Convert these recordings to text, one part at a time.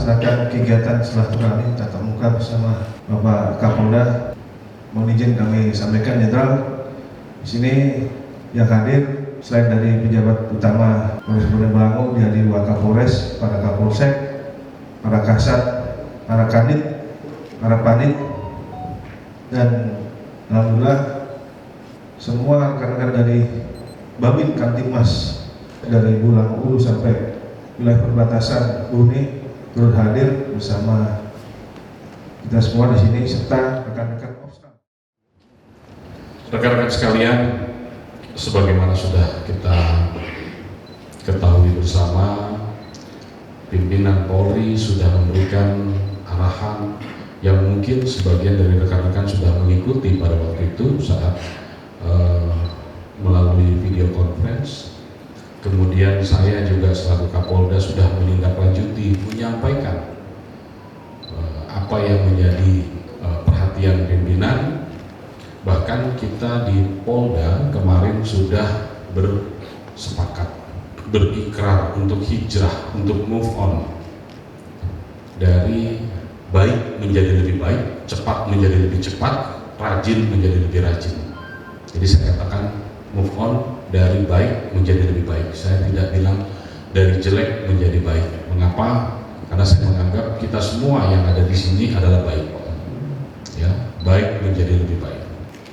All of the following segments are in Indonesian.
melaksanakan kegiatan silaturahmi tatap muka bersama Bapak Kapolda. Mohon izin kami sampaikan, Jenderal, di sini yang hadir selain dari pejabat utama Polres Bonegolango, dihadiri Wakapolres, para Kapolsek, para Kasat, para Kanit, para Panit, dan alhamdulillah semua rekan-rekan dari Babin Kamtibmas dari Bulang Ulu sampai wilayah perbatasan Bone turut hadir bersama kita semua di sini serta rekan-rekan Opsnal. Rekan-rekan sekalian, sebagaimana sudah kita ketahui bersama, pimpinan Polri sudah memberikan arahan yang mungkin sebagian dari rekan-rekan sudah mengikuti pada waktu itu saat melalui video conference. Kemudian saya juga selaku Kapolda sudah menindaklanjuti, menyampaikan apa yang menjadi perhatian pimpinan. Bahkan kita di Polda kemarin sudah bersepakat, berikrar untuk hijrah, untuk move on dari baik menjadi lebih baik, cepat menjadi lebih cepat, rajin menjadi lebih rajin. Jadi saya katakan move on dari baik menjadi lebih baik. Saya tidak bilang dari jelek menjadi baik. Mengapa? Karena saya menganggap kita semua yang ada di sini adalah baik. Ya, baik menjadi lebih baik.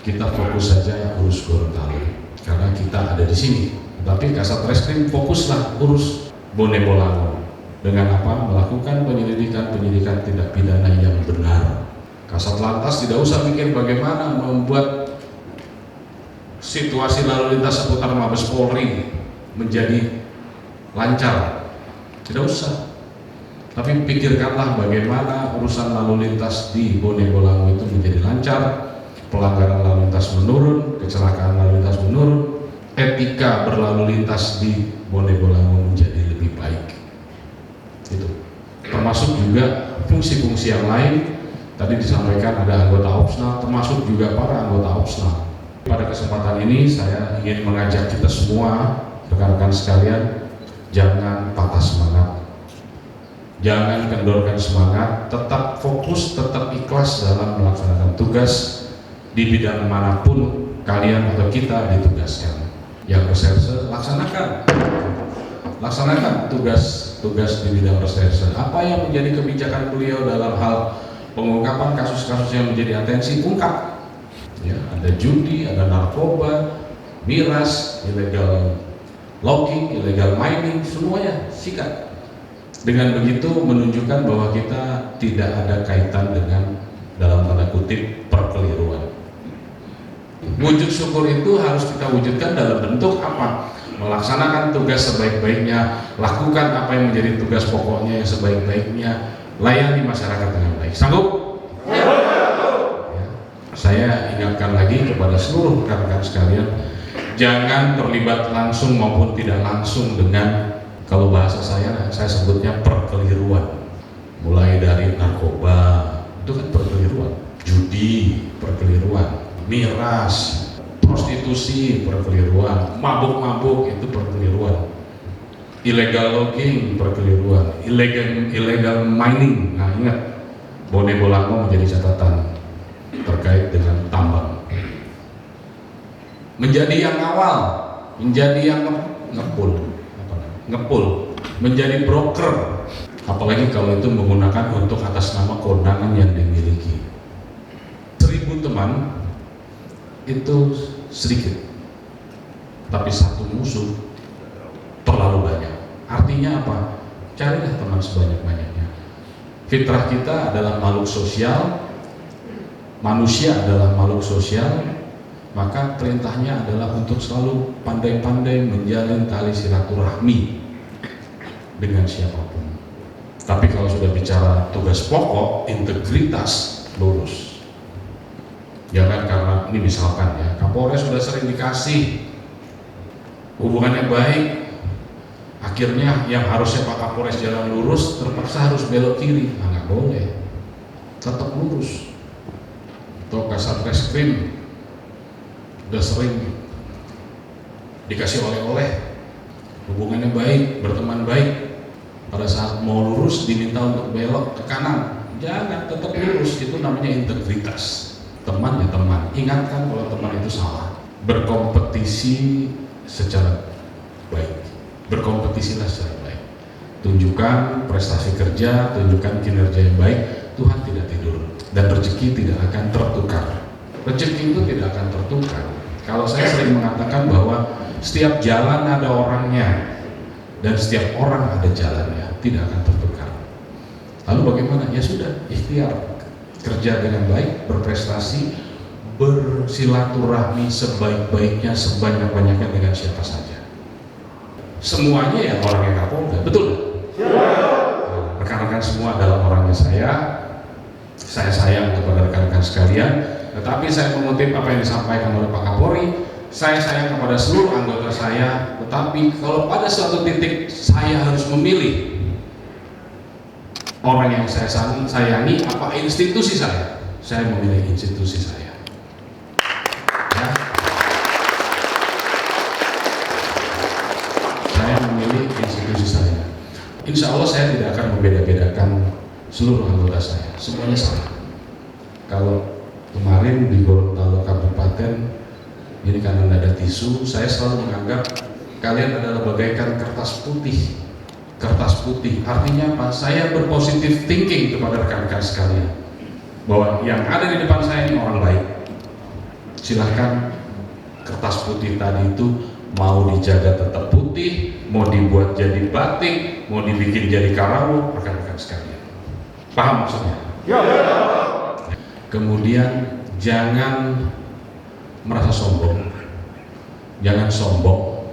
Kita fokus saja urus Gorontalo karena kita ada di sini. Tapi Kasat Reskrim fokuslah urus Bonegolango. Dengan apa? Melakukan penyelidikan tindak pidana yang benar. Kasat Lantas tidak usah mikir bagaimana membuat situasi lalu lintas seputar Mabes Polri menjadi lancar. Tidak usah. Tapi pikirkanlah bagaimana urusan lalu lintas di Bonegolango itu menjadi lancar, pelanggaran lalu lintas menurun, kecelakaan lalu lintas menurun, etika berlalu lintas di Bonegolango menjadi lebih baik. Itu termasuk juga fungsi-fungsi yang lain. Tadi disampaikan ada anggota Opsnal, termasuk juga para anggota Opsnal. Pada kesempatan ini saya ingin mengajak kita semua, rekan-rekan sekalian, jangan patah semangat, jangan kendorkan semangat, tetap fokus, tetap ikhlas dalam melaksanakan tugas di bidang manapun kalian atau kita ditugaskan. Yang reserse, laksanakan tugas di bidang reserse. Apa yang menjadi kebijakan beliau dalam hal pengungkapan kasus-kasus yang menjadi atensi, ungkap. Ya, ada judi, ada narkoba, miras, illegal logging, illegal mining, semuanya sikat. Dengan begitu menunjukkan bahwa kita tidak ada kaitan dengan dalam tanda kutip perkeliruan. Wujud syukur itu harus kita wujudkan dalam bentuk apa? Melaksanakan tugas sebaik-baiknya, lakukan apa yang menjadi tugas pokoknya yang sebaik-baiknya, layani masyarakat dengan baik. Sanggup? Saya ingatkan lagi kepada seluruh rekan-rekan sekalian, jangan terlibat langsung maupun tidak langsung dengan, kalau bahasa saya sebutnya perkeliruan. Mulai dari narkoba, itu kan perkeliruan, judi, perkeliruan, miras, prostitusi, perkeliruan, mabuk-mabuk, itu perkeliruan, illegal logging, perkeliruan, illegal mining. Nah ingat, Bonegolango menjadi catatan terkait dengan tambang. Menjadi yang awal, menjadi yang ngepul, menjadi broker, apalagi kalau itu menggunakan untuk atas nama kewenangan yang dimiliki. 1000 teman itu sedikit, tapi satu musuh terlalu banyak. Artinya apa? Carilah teman sebanyak-banyaknya. Fitrah kita adalah makhluk sosial, manusia adalah makhluk sosial, maka perintahnya adalah untuk selalu pandai-pandai menjalin tali silaturahmi dengan siapapun. Tapi kalau sudah bicara tugas pokok, integritas, lurus. Jangan karena ini misalkan ya, Kapolres sudah sering dikasih, hubungannya baik, akhirnya yang harusnya Pak Kapolres jalan lurus terpaksa harus belok kiri. Nah, nggak boleh, tetap lurus. Atau Kasat Reskrim udah sering dikasih oleh-oleh, hubungannya baik, berteman baik, Pada saat mau lurus diminta untuk belok ke kanan, jangan, tetap lurus. Itu namanya integritas. Teman ya teman, ingatkan kalau teman itu salah. Berkompetisi secara baik, berkompetisilah secara baik. Tunjukkan prestasi kerja, tunjukkan kinerja yang baik. Tuhan tidak tidur dan rezeki tidak akan tertukar. Rezeki itu tidak akan tertukar. Kalau saya sering mengatakan bahwa setiap jalan ada orangnya dan setiap orang ada jalannya, tidak akan tertukar. Lalu bagaimana? Ya sudah, ikhtiar, kerja dengan baik, berprestasi, bersilaturahmi sebaik-baiknya, sebanyak-banyaknya dengan siapa saja. Semuanya ya orangnya Kapolda, betul? Nah, rekan-rekan semua adalah orangnya saya sayang kepada rekan-rekan sekalian, tetapi saya mengutip apa yang disampaikan oleh Pak Kapolri. Saya sayang kepada seluruh anggota saya, tetapi kalau pada suatu titik saya harus memilih orang yang saya sayangi apa institusi saya memilih institusi saya. Ya. Saya memilih institusi saya. Insya Allah saya tidak akan membeda-bedakan seluruh anggota saya, semuanya sama. Kalau kemarin di Gorontalo Kabupaten, ini karena tidak ada tisu, saya selalu menganggap kalian adalah bagaikan kertas putih. Kertas putih artinya apa? Saya berpositif thinking kepada rekan-rekan sekalian bahwa yang ada di depan saya ini orang baik. Silahkan kertas putih tadi itu mau dijaga tetap putih, mau dibuat jadi batik, mau dibikin jadi karawo, rekan-rekan sekalian. Paham maksudnya? Ya. Kemudian jangan merasa sombong, jangan sombong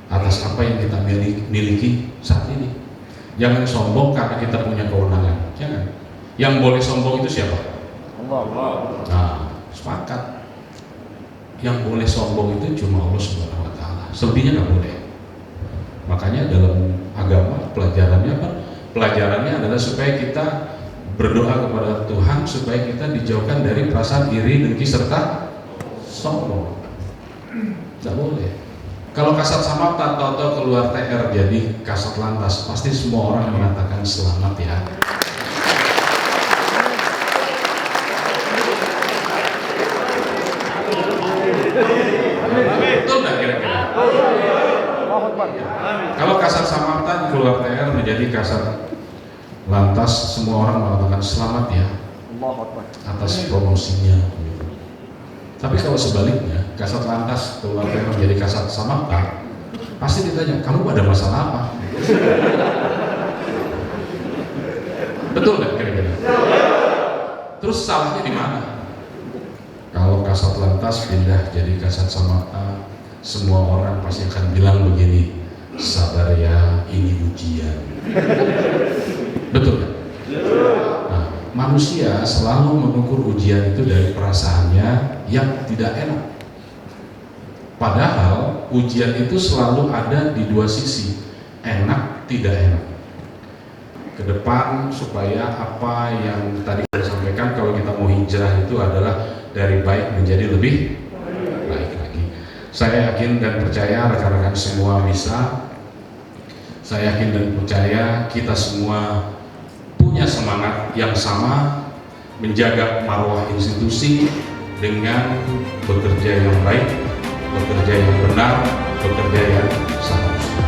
atas apa yang kita miliki saat ini. Jangan sombong karena kita punya kewenangan, jangan. Yang boleh sombong itu siapa? Allah. Nah, sepakat. Yang boleh sombong itu cuma Allah Subhanahu Wa Taala. Selebihnya nggak boleh. Makanya dalam agama pelajarannya apa? Pelajarannya adalah supaya kita berdoa kepada Tuhan supaya kita dijauhkan dari perasaan iri, dengki serta sombong. Tidak boleh. Kalau kasat samapta atau keluar TR jadi kasat lantas, pasti semua orang mengatakan selamat ya. Betul nggak kira-kira? Kalau kasat samapta keluar TR menjadi kasat lantas, semua orang mengatakan selamat ya atas promosinya. Tapi kalau sebaliknya, kasat lantas keluar menjadi kasat samapta, pasti ditanya, kamu ada masalah apa? Betul nggak kira-kira? Terus salahnya di mana? Kalau kasat lantas pindah jadi kasat samapta, semua orang pasti akan bilang begini, sabar ya, ini ujian. Betul nggak? Nah, manusia selalu mengukur ujian itu dari perasaannya yang tidak enak. Padahal ujian itu selalu ada di dua sisi, enak, tidak enak. Ke depan supaya apa yang tadi saya sampaikan, kalau kita mau hijrah itu adalah dari baik menjadi lebih baik lagi. Saya yakin dan percaya rekan-rekan semua bisa. Saya yakin dan percaya kita semua punya semangat yang sama menjaga marwah institusi dengan bekerja yang baik, bekerja yang benar, bekerja yang seharusnya.